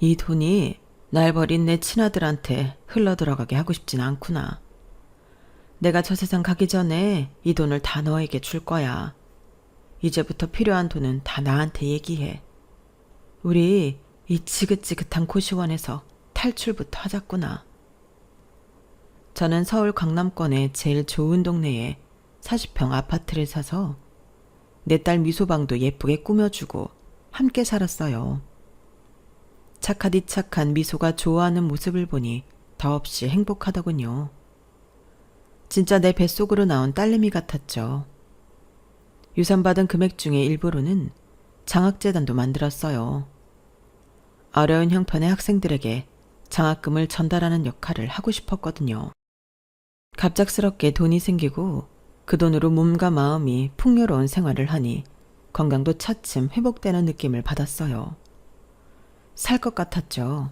이 돈이 날 버린 내 친아들한테 흘러들어가게 하고 싶진 않구나. 내가 저 세상 가기 전에 이 돈을 다 너에게 줄 거야. 이제부터 필요한 돈은 다 나한테 얘기해. 우리 이 지긋지긋한 고시원에서 탈출부터 하자꾸나. 저는 서울 강남권의 제일 좋은 동네에 40평 아파트를 사서 내 딸 미소방도 예쁘게 꾸며주고 함께 살았어요. 착하디 착한 미소가 좋아하는 모습을 보니 더없이 행복하더군요. 진짜 내 뱃속으로 나온 딸내미 같았죠. 유산받은 금액 중에 일부로는 장학재단도 만들었어요. 어려운 형편의 학생들에게 장학금을 전달하는 역할을 하고 싶었거든요. 갑작스럽게 돈이 생기고 그 돈으로 몸과 마음이 풍요로운 생활을 하니 건강도 차츰 회복되는 느낌을 받았어요. 살 것 같았죠.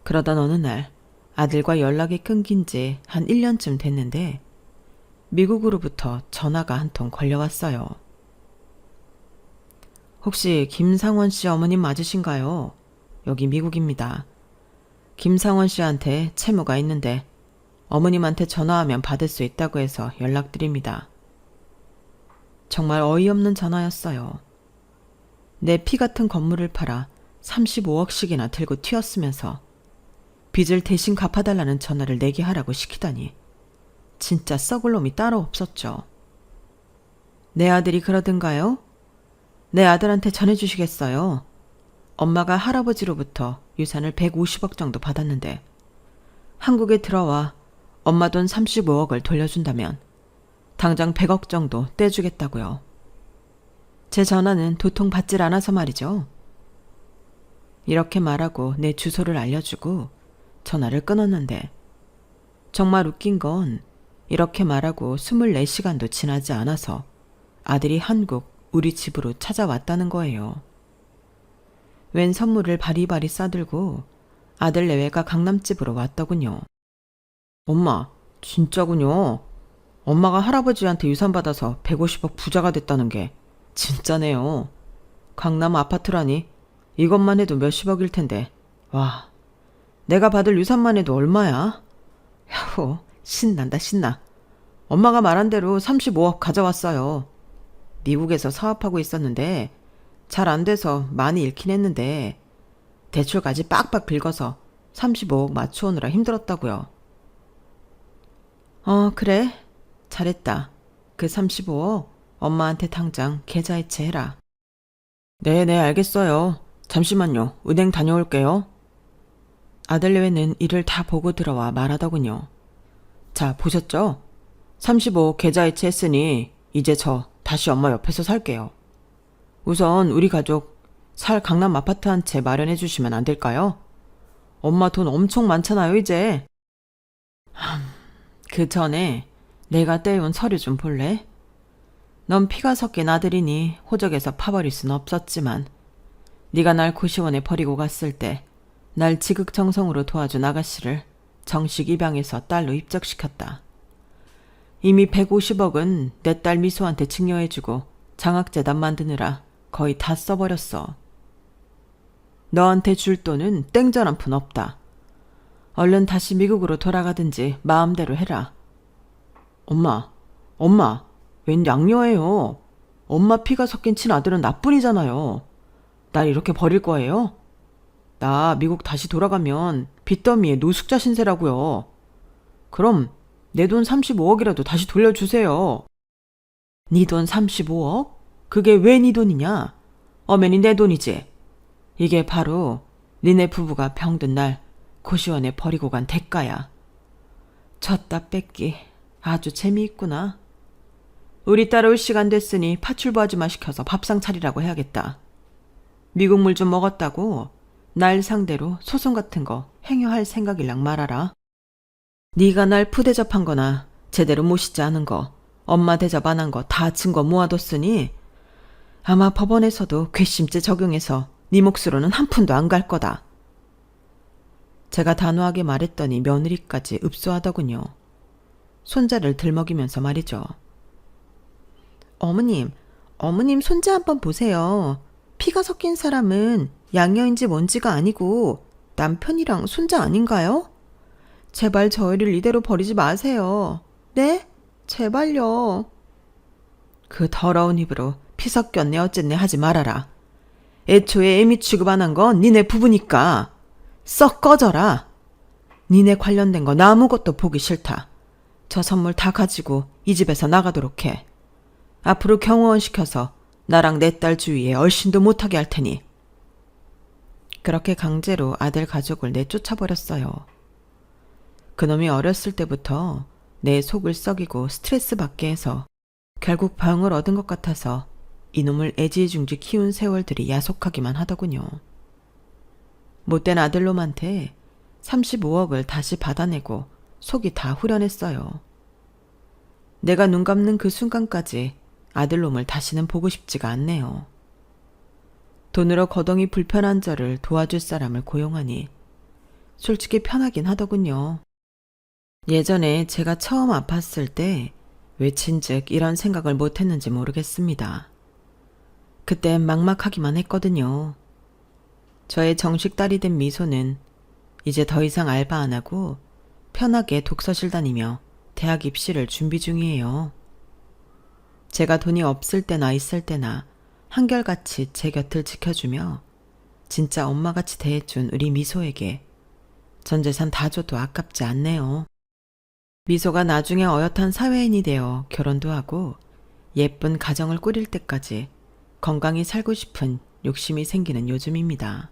그러던 어느 날 아들과 연락이 끊긴 지 한 1년쯤 됐는데 미국으로부터 전화가 한 통 걸려왔어요. 혹시 김상원 씨 어머님 맞으신가요? 여기 미국입니다. 김상원 씨한테 채무가 있는데 어머님한테 전화하면 받을 수 있다고 해서 연락드립니다. 정말 어이없는 전화였어요. 내 피 같은 건물을 팔아 35억씩이나 들고 튀었으면서 빚을 대신 갚아달라는 전화를 내게 하라고 시키다니 진짜 썩을 놈이 따로 없었죠. 내 아들이 그러던가요? 내 아들한테 전해주시겠어요? 엄마가 할아버지로부터 유산을 150억 정도 받았는데 한국에 들어와 엄마 돈 35억을 돌려준다면 당장 100억 정도 떼주겠다고요. 제 전화는 도통 받질 않아서 말이죠. 이렇게 말하고 내 주소를 알려주고 전화를 끊었는데 정말 웃긴 건 이렇게 말하고 24시간도 지나지 않아서 아들이 한국 우리 집으로 찾아왔다는 거예요. 웬 선물을 바리바리 싸들고 아들 내외가 강남집으로 왔더군요. 엄마, 진짜군요. 엄마가 할아버지한테 유산 받아서 150억 부자가 됐다는 게 진짜네요. 강남 아파트라니 이것만 해도 몇십억일 텐데. 와, 내가 받을 유산만 해도 얼마야? 야호, 신난다 신나. 엄마가 말한 대로 35억 가져왔어요. 미국에서 사업하고 있었는데 잘 안 돼서 많이 잃긴 했는데 대출까지 빡빡 긁어서 35억 맞춰오느라 힘들었다고요. 그래. 잘했다. 그 35억 엄마한테 당장 계좌이체해라. 네네 알겠어요. 잠시만요. 은행 다녀올게요. 아들내외는 이를 다 보고 들어와 말하더군요. 자, 보셨죠? 35억 계좌이체 했으니 이제 저 다시 엄마 옆에서 살게요. 우선 우리 가족 살 강남 아파트 한 채 마련해 주시면 안 될까요? 엄마 돈 엄청 많잖아요, 이제. 그 전에 내가 떼온 서류 좀 볼래? 넌 피가 섞인 아들이니 호적에서 파버릴 순 없었지만 네가 날 고시원에 버리고 갔을 때 날 지극정성으로 도와준 아가씨를 정식 입양해서 딸로 입적시켰다. 이미 150억은 내 딸 미소한테 증여해주고 장학재단 만드느라 거의 다 써버렸어. 너한테 줄 돈은 땡전 한 푼 없다. 얼른 다시 미국으로 돌아가든지 마음대로 해라. 엄마, 웬 양녀예요. 엄마 피가 섞인 친아들은 나뿐이잖아요. 날 이렇게 버릴 거예요? 나 미국 다시 돌아가면 빚더미에 노숙자 신세라고요. 그럼 내 돈 35억이라도 다시 돌려주세요. 네 돈 35억? 그게 왜 네 돈이냐? 엄연히 내 돈이지. 이게 바로 니네 부부가 병든 날 고시원에 버리고 간 대가야. 졌다 뺏기 아주 재미있구나. 우리 딸 올 시간 됐으니 파출부 아줌마 시켜서 밥상 차리라고 해야겠다. 미국 물 좀 먹었다고 날 상대로 소송 같은 거 행유할 생각일랑 말아라. 네가 날 푸대접한 거나 제대로 모시지 않은 거, 엄마 대접 안 한 거 다 증거 모아뒀으니 아마 법원에서도 괘씸죄 적용해서 네 몫으로는 한 푼도 안 갈 거다. 제가 단호하게 말했더니 며느리까지 읍소하더군요. 손자를 들먹이면서 말이죠. 어머님 손자 한번 보세요. 피가 섞인 사람은 양녀인지 뭔지가 아니고 남편이랑 손자 아닌가요? 제발 저희를 이대로 버리지 마세요. 네? 제발요. 그 더러운 입으로 피 섞였네 어쨌네 하지 말아라. 애초에 애미 취급 안 한 건 니네 부부니까 썩 꺼져라. 니네 관련된 건 아무것도 보기 싫다. 저 선물 다 가지고 이 집에서 나가도록 해. 앞으로 경호원 시켜서 나랑 내 딸 주위에 얼씬도 못하게 할 테니. 그렇게 강제로 아들 가족을 내쫓아버렸어요. 그놈이 어렸을 때부터 내 속을 썩이고 스트레스 받게 해서 결국 병을 얻은 것 같아서 이놈을 애지중지 키운 세월들이 야속하기만 하더군요. 못된 아들놈한테 35억을 다시 받아내고 속이 다 후련했어요. 내가 눈 감는 그 순간까지 아들놈을 다시는 보고 싶지가 않네요. 돈으로 거동이 불편한 저를 도와줄 사람을 고용하니 솔직히 편하긴 하더군요. 예전에 제가 처음 아팠을 때 외친즉 이런 생각을 못했는지 모르겠습니다. 그땐 막막하기만 했거든요. 저의 정식 딸이 된 미소는 이제 더 이상 알바 안 하고 편하게 독서실 다니며 대학 입시를 준비 중이에요. 제가 돈이 없을 때나 있을 때나 한결같이 제 곁을 지켜주며 진짜 엄마같이 대해준 우리 미소에게 전 재산 다 줘도 아깝지 않네요. 미소가 나중에 어엿한 사회인이 되어 결혼도 하고 예쁜 가정을 꾸릴 때까지 건강히 살고 싶은 욕심이 생기는 요즘입니다.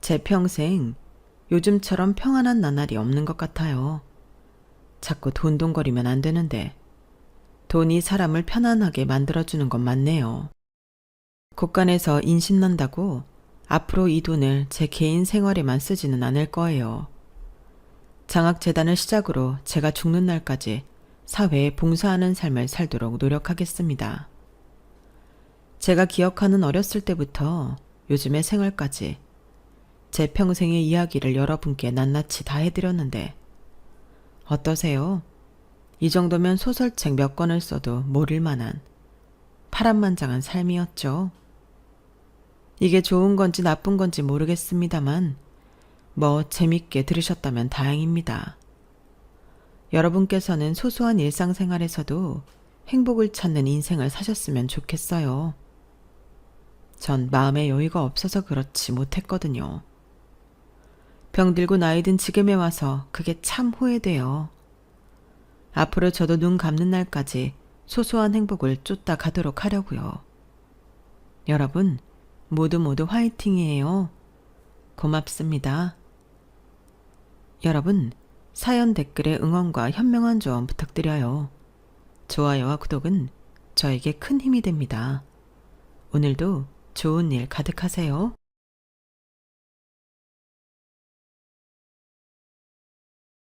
제 평생 요즘처럼 평안한 나날이 없는 것 같아요. 자꾸 돈돈거리면 안 되는데 돈이 사람을 편안하게 만들어주는 건 맞네요. 곳간에서 인신난다고 앞으로 이 돈을 제 개인 생활에만 쓰지는 않을 거예요. 장학재단을 시작으로 제가 죽는 날까지 사회에 봉사하는 삶을 살도록 노력하겠습니다. 제가 기억하는 어렸을 때부터 요즘의 생활까지 제 평생의 이야기를 여러분께 낱낱이 다 해드렸는데 어떠세요? 이 정도면 소설책 몇 권을 써도 모를 만한 파란만장한 삶이었죠. 이게 좋은 건지 나쁜 건지 모르겠습니다만 뭐 재밌게 들으셨다면 다행입니다. 여러분께서는 소소한 일상생활에서도 행복을 찾는 인생을 사셨으면 좋겠어요. 전 마음의 여유가 없어서 그렇지 못했거든요. 병들고 나이든 지금에 와서 그게 참 후회돼요. 앞으로 저도 눈 감는 날까지 소소한 행복을 쫓다 가도록 하려고요. 여러분 모두 화이팅이에요. 고맙습니다. 여러분 사연 댓글에 응원과 현명한 조언 부탁드려요. 좋아요와 구독은 저에게 큰 힘이 됩니다. 오늘도 좋은 일 가득하세요.